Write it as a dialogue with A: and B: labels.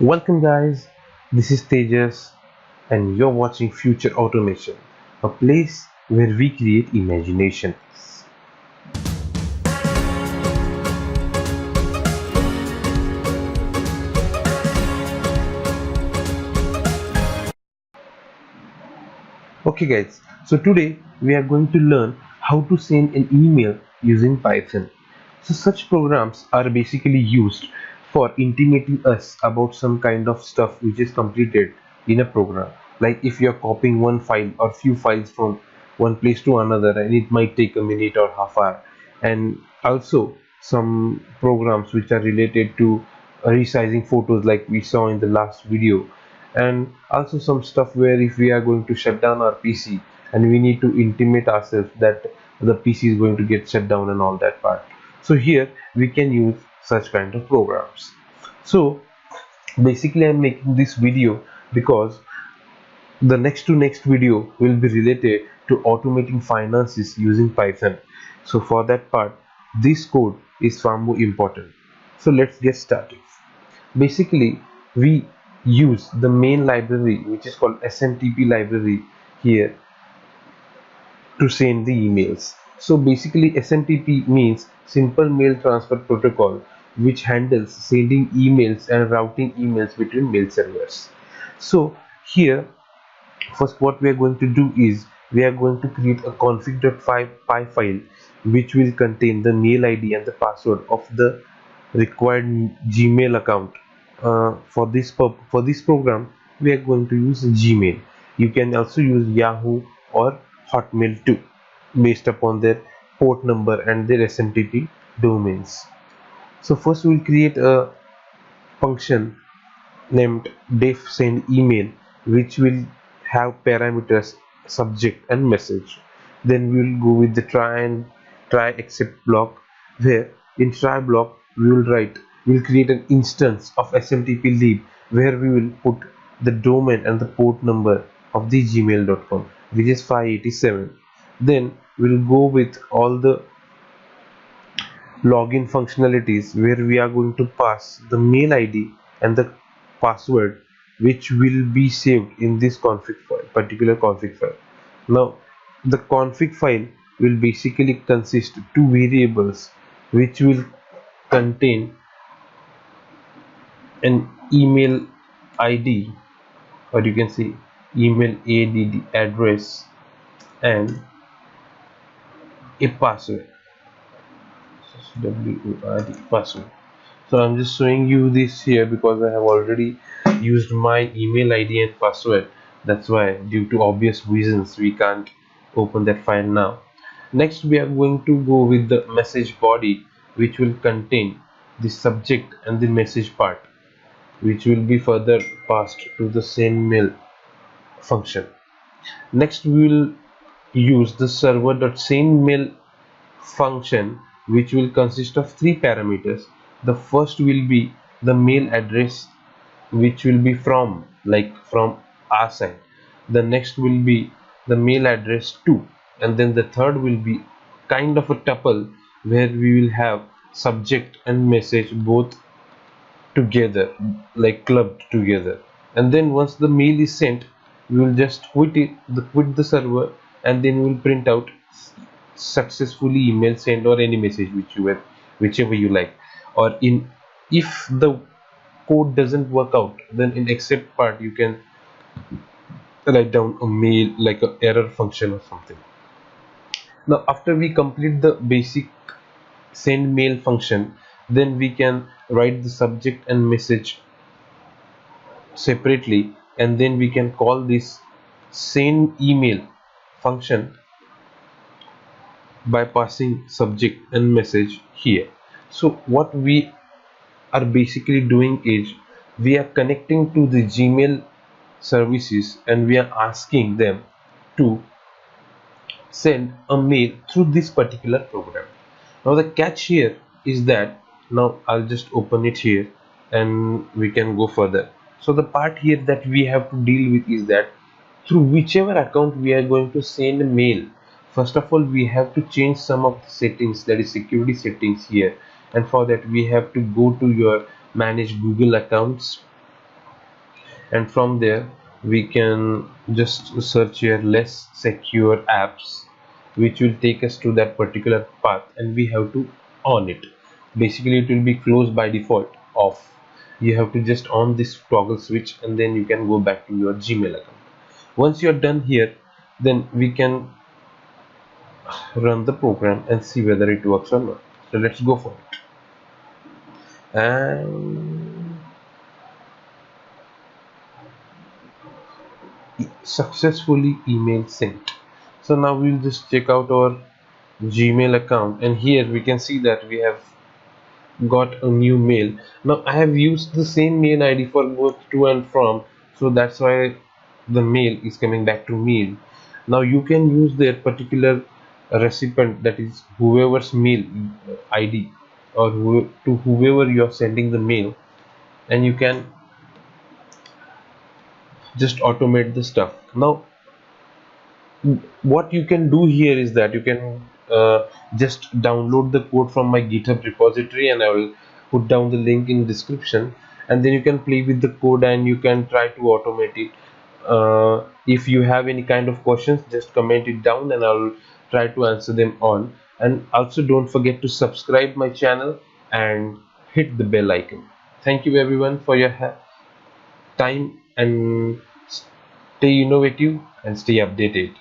A: Welcome, guys. This is Tejas, and you're watching Future Automation, a place where we create imagination. Okay, guys, so today we are going to learn how to send an email using Python. So, such programs are basically used for intimating us about some kind of stuff which is completed in a program. Like if you're copying one file or few files from one place to another, and it might take a minute or half hour. And also, some programs which are related to resizing photos, like we saw in the last video, and also some stuff where if we are going to shut down our PC and we need to intimate ourselves that the PC is going to get shut down and all that part. So here we can use such kind of programs. So basically I'm making this video because the next video will be related to automating finances using Python. So for that part, this code is far more important. So let's get started. Basically, we use the main library which is called SMTP library here to send the emails. So basically, SMTP means Simple Mail Transfer Protocol, which handles sending emails and routing emails between mail servers. So here, first what we are going to do is we are going to create a config.py file which will contain the mail ID and the password of the required Gmail account. For this program, we are going to use Gmail. You can also use Yahoo or Hotmail too, based upon their port number and their SMTP domains. So first we will create a function named def send email, which will have parameters subject and message. Then we will go with the try except block, where in try block we will create an instance of SMTP lib where we will put the domain and the port number of the gmail.com, which is 587. Then we'll go with all the login functionalities where we are going to pass the mail ID and the password, which will be saved in this particular config file. Now the config file will basically consist two variables which will contain an email ID, or you can say email address, and a password, password. So I'm just showing you this here because I have already used my email ID and password. That's why, due to obvious reasons, we can't open that file now. Next we are going to go with the message body, which will contain the subject and the message part, which will be further passed to the send mail function. Next we will use the server.sendMail function, which will consist of three parameters. The first will be the mail address, which will be from, like from our side. The next will be the mail address too, and then the third will be kind of a tuple where we will have subject and message both together, like clubbed together. And then once the mail is sent, we will just quit the server, and then we will print out successfully email sent or any message whichever you like. Or in, if the code doesn't work out, then in except part you can write down a mail like a error function or something. Now after we complete the basic send mail function, then we can write the subject and message separately, and then we can call this send email function by passing subject and message here. So what we are basically doing is we are connecting to the Gmail services, and we are asking them to send a mail through this particular program. Now the catch here is that, now I'll just open it here and we can go further. So the part here that we have to deal with is that through whichever account we are going to send a mail, first of all we have to change some of the settings, that is security settings here. And for that we have to go to your manage Google accounts, and from there we can just search here less secure apps, which will take us to that particular path, and we have to on it. Basically it will be closed by default off. You have to just on this toggle switch, and then you can go back to your Gmail account. Once you're done here, then we can run the program and see whether it works or not. So let's go for it. And successfully email sent. So now we'll just check out our Gmail account, and here we can see that we have got a new mail. Now I have used the same mail ID for both to and from, so that's why the mail is coming back to me. Now you can use that particular recipient, that is whoever's mail ID, or to whoever you are sending the mail, and you can just automate the stuff. Now what you can do here is that you can just download the code from my GitHub repository, and I will put down the link in description, and then you can play with the code and you can try to automate it. If you have any kind of questions, just comment it down and I'll try to answer them all. And also don't forget to subscribe my channel and hit the bell icon. Thank you everyone for your time, and stay innovative and stay updated.